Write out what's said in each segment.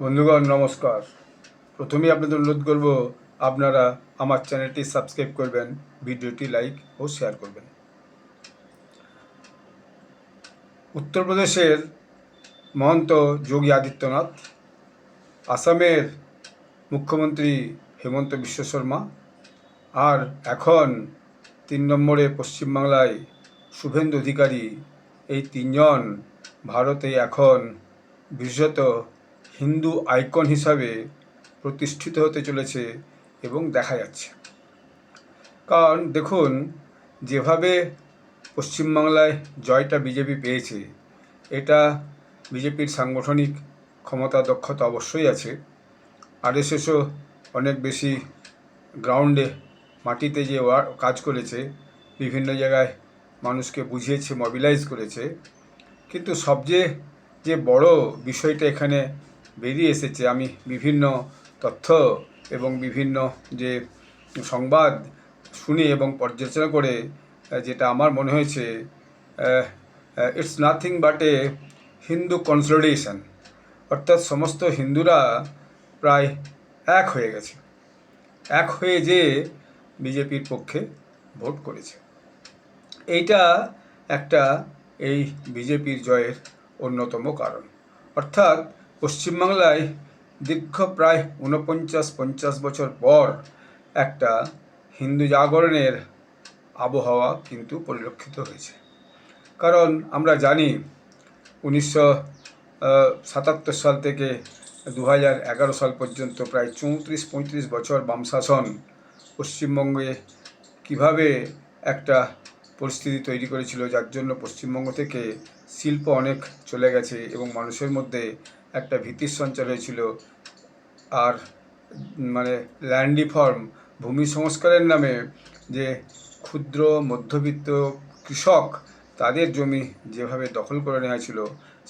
বন্ধুগণ নমস্কার। প্রথমেই আপনাদের অনুরোধ করব আপনারা আমার চ্যানেলটি সাবস্ক্রাইব করবেন, ভিডিওটি লাইক ও শেয়ার করবেন। উত্তরপ্রদেশের মহন্ত যোগী আদিত্যনাথ, আসামের মুখ্যমন্ত্রী হেমন্ত বিশ্ব শর্মা, আর এখন 3 নম্বরে পশ্চিমবাংলায় শুভেন্দু অধিকারী, এই তিনজন ভারতে এখন বিশেষত হিন্দু আইকন হিসাবে প্রতিষ্ঠিত হতে চলেছে এবং দেখা যাচ্ছে। কারণ দেখুন, যেভাবে পশ্চিমবাংলায় জয়টা বিজেপি পেয়েছে, এটা বিজেপির সাংগঠনিক ক্ষমতা দক্ষতা অবশ্যই আছে। আরএসএসও অনেক বেশি গ্রাউন্ডে মাটিতে যে কাজ করেছে, বিভিন্ন জায়গায় মানুষকে বুঝিয়েছে, মোবিলাইজ করেছে। কিন্তু সবচেয়ে যে বড় বিষয়টা এখানে বেরিয়ে এসেছে, আমি বিভিন্ন তথ্য এবং বিভিন্ন যে সংবাদ শুনে এবং পর্যালোচনা করে যেটা আমার মনে হয়েছে, it's nothing but A Hindu consolidation. অর্থাৎ সমস্ত হিন্দুরা প্রায় এক হয়ে গেছে, এক হয়ে যে বিজেপির পক্ষে ভোট করেছে। এইটা একটা এই বিজেপির জয়ের অন্যতম কারণ। অর্থাৎ পশ্চিমবাংলায় দীর্ঘ প্রায় 49-50 বছর পর একটা হিন্দু জাগরণের আবহাওয়া কিন্তু পরিলক্ষিত হয়েছে। কারণ আমরা জানি 1977 সাল থেকে 2011 সাল পর্যন্ত প্রায় 34-35 বছর বাম শাসন পশ্চিমবঙ্গে কিভাবে একটা পরিস্থিতি তৈরি করেছিল, যার জন্য পশ্চিমবঙ্গ থেকে শিল্প অনেক চলে গেছে এবং মানুষের মধ্যে একটা ভীতির সঞ্চার হয়েছিল। আর মানে ল্যান্ড রিফর্ম, ভূমি সংস্কারের নামে যে ক্ষুদ্র মধ্যবিত্ত কৃষক, তাদের জমি যেভাবে দখল করে নেওয়া ছিল,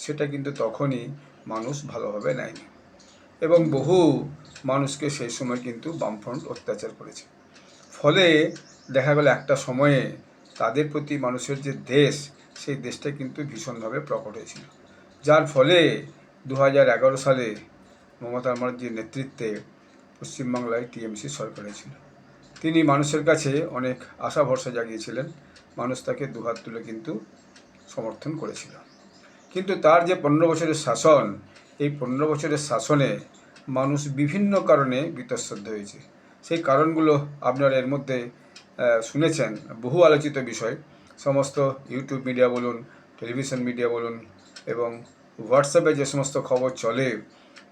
সেটা কিন্তু তখনই মানুষ ভালোভাবে নেয়নি এবং বহু মানুষকে সেই সময় কিন্তু বামফ্রন্ট অত্যাচার করেছে। ফলে দেখা গেল একটা সময়ে তাদের প্রতি মানুষের যে দেশ, সেই দেশটা কিন্তু ভীষণভাবে প্রকট হয়েছিল। যার ফলে 2011 সালে মমতা ব্যানার্জির নেতৃত্বে পশ্চিমবাংলায় টিএমসি সরকার হয়েছিল। তিনি মানুষের কাছে অনেক আশা ভরসা জাগিয়েছিলেন, মানুষ তাকে দুহাত তুলে কিন্তু সমর্থন করেছিল। কিন্তু তার যে 15 বছরের শাসন, এই 15 বছরের শাসনে মানুষ বিভিন্ন কারণে বীতশ্রদ্ধ হয়েছে। সেই কারণগুলো আপনারা এর মধ্যে শুনেছেন, বহু আলোচিত বিষয়। সমস্ত ইউটিউব মিডিয়া বলুন, টেলিভিশন মিডিয়া বলুন, এবং হোয়াটসঅ্যাপে যে সমস্ত খবর চলে,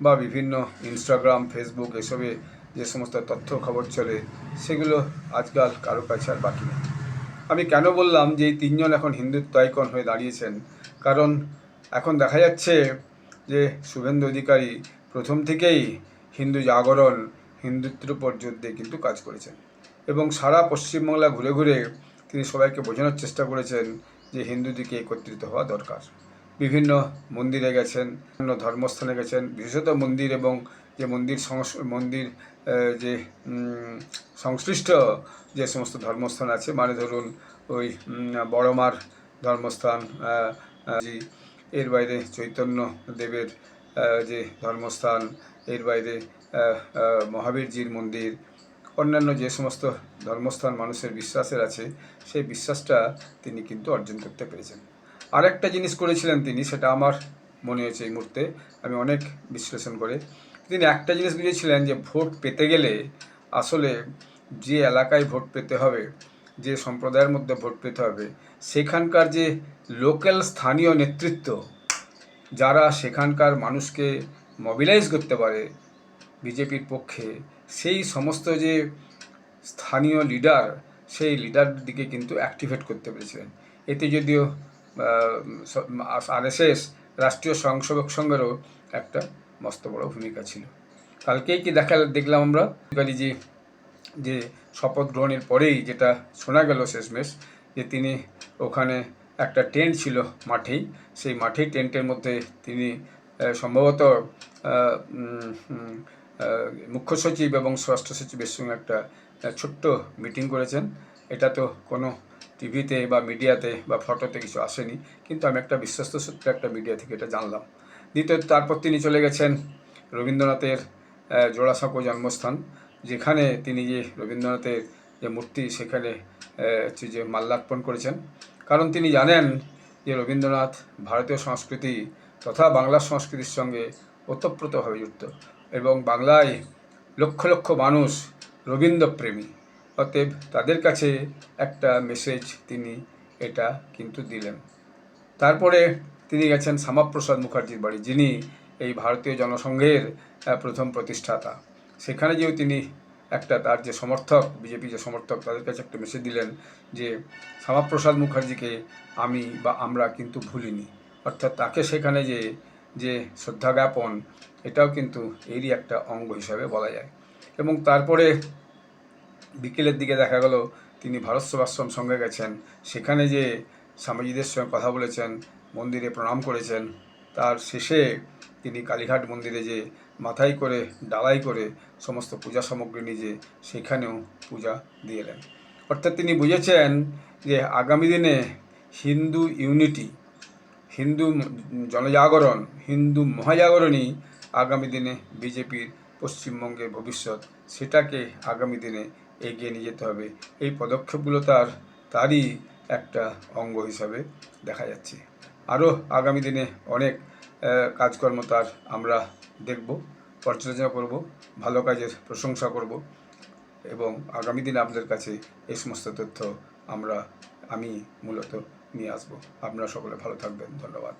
বা বিভিন্ন ইনস্টাগ্রাম, ফেসবুক এসবে যে সমস্ত তথ্য খবর চলে, সেগুলো আজকাল কারো কাছে আর বাকি নেই। আমি কেন বললাম যে এই তিনজন এখন হিন্দুত্ব আইকন হয়ে দাঁড়িয়েছেন? কারণ এখন দেখা যাচ্ছে যে শুভেন্দু অধিকারী প্রথম থেকেই হিন্দু জাগরণ, হিন্দুত্বের উপর জোর দিয়ে কিন্তু কাজ করেছেন এবং সারা পশ্চিমবাংলা ঘুরে ঘুরে তিনি সবাইকে বোঝানোর চেষ্টা করেছেন যে হিন্দুদিকে একত্রিত হওয়া দরকার। বিভিন্ন মন্দিরে গেছেন, বিভিন্ন ধর্মস্থানে গেছেন, বিশেষত মন্দির এবং যে মন্দির যে সংশ্লিষ্ট যে সমস্ত ধর্মস্থান আছে, মানে ধরুন ওই বড়মার ধর্মস্থান, এর বাইরে চৈতন্য দেবের যে ধর্মস্থান, এর বাইরে মহাবীরজির মন্দির, অন্যান্য যে সমস্ত ধর্মস্থান মানুষের বিশ্বাসের আছে, সেই বিশ্বাসটা তিনি কিন্তু অর্জন করতে পেরেছেন। আরেকটা জিনিস করেছিলেন তিনি, সেটা আমার মনে হয়েছে এই মুহূর্তে, আমি অনেক বিশ্লেষণ করে, তিনি একটা জিনিস বুঝেছিলেন যে ভোট পেতে গেলে আসলে যে এলাকায় ভোট পেতে হবে, যে সম্প্রদায়ের মধ্যে ভোট পেতে হবে, সেখানকার যে লোকাল স্থানীয় নেতৃত্ব, যারা সেখানকার মানুষকে মোবিলাইজ করতে পারে বিজেপির পক্ষে, সেই সমস্ত যে স্থানীয় লিডার, সেই লিডারদের দিকে কিন্তু অ্যাক্টিভেট করতে পেরেছিলেন। এতে যদিও আরএসএস, রাষ্ট্রীয় স্বয়ংসেবক সংঘেরও একটা মস্ত বড় ভূমিকা ছিল। কালকেই কি দেখলাম আমরা যে শপথ গ্রহণের পরেই যেটা শোনা গেল শেষমেশ, যে তিনি ওখানে একটা টেন্ট ছিল মাঠেই, সেই মাঠেই টেন্টের মধ্যে তিনি সম্ভবত মুখ্য সচিব এবং স্বরাষ্ট্র সচিবের সঙ্গে একটা ছোট্ট মিটিং করেছেন। এটা তো কোনো টিভিতে বা মিডিয়াতে বা ফটোতে কিছু আসেনি, কিন্তু আমি একটা বিশ্বস্ত সূত্রে একটা মিডিয়া থেকে এটা জানলাম। দ্বিতীয়ত তারপর তিনি চলে গেছেন রবীন্দ্রনাথের জোড়াসাঁকো জন্মস্থান, যেখানে তিনি যে রবীন্দ্রনাথের যে মূর্তি সেখানে হচ্ছে যে মাল্যার্পণ করেছেন। কারণ তিনি জানেন যে রবীন্দ্রনাথ ভারতীয় সংস্কৃতি তথা বাংলার সংস্কৃতির সঙ্গে ওতপ্রোতভাবে যুক্ত এবং বাংলায় লক্ষ লক্ষ মানুষ রবীন্দ্রপ্রেমী। অতএব তাদের কাছে একটা মেসেজ তিনি এটা কিন্তু দিলেন। তারপরে তিনি গেছেন শ্যামাপ্রসাদ মুখার্জির বাড়ি, যিনি এই ভারতীয় জনসংঘের প্রথম প্রতিষ্ঠাতা। সেখানে যেও তিনি একটা তার যে সমর্থক, বিজেপি যে সমর্থক, তাদের কাছে একটা মেসেজ দিলেন যে শ্যামাপ্রসাদ মুখার্জিকে আমি বা আমরা কিন্তু ভুলিনি। অর্থাৎ তাকে সেখানে যে শ্রদ্ধা জ্ঞাপন, এটাও কিন্তু এরই একটা অঙ্গ হিসাবে বলা যায়। এবং তারপরে বিকেলের দিকে দেখা গেল তিনি ভারত সেবাশ্রম সঙ্গে গেছেন, সেখানে যে স্বামীজিদের সঙ্গে কথা বলেছেন, মন্দিরে প্রণাম করেছেন। তার শেষে তিনি কালীঘাট মন্দিরে যে মাথায় করে ডালাই করে সমস্ত পূজা সামগ্রী নিজে সেখানেও পূজা দিয়ে এলেন। অর্থাৎ তিনি বুঝেছেন যে আগামী দিনে হিন্দু ইউনিটি, হিন্দু জনজাগরণ, হিন্দু মহাজাগরণই আগামী দিনে বিজেপির পশ্চিমবঙ্গের ভবিষ্যৎ। সেটাকে আগামী দিনে এগিয়ে নিয়ে যেতে হবে। এই পদক্ষেপগুলো তারই একটা অঙ্গ হিসাবে দেখা যাচ্ছে। আরও আগামী দিনে অনেক কাজকর্ম তার আমরা দেখব, পর্যালোচনা করব, ভালো কাজের প্রশংসা করব এবং আগামী দিনে আপনাদের কাছে এই সমস্ত তথ্য আমি মূলত নিয়ে আসব। আপনারা সকলে ভালো থাকবেন। ধন্যবাদ।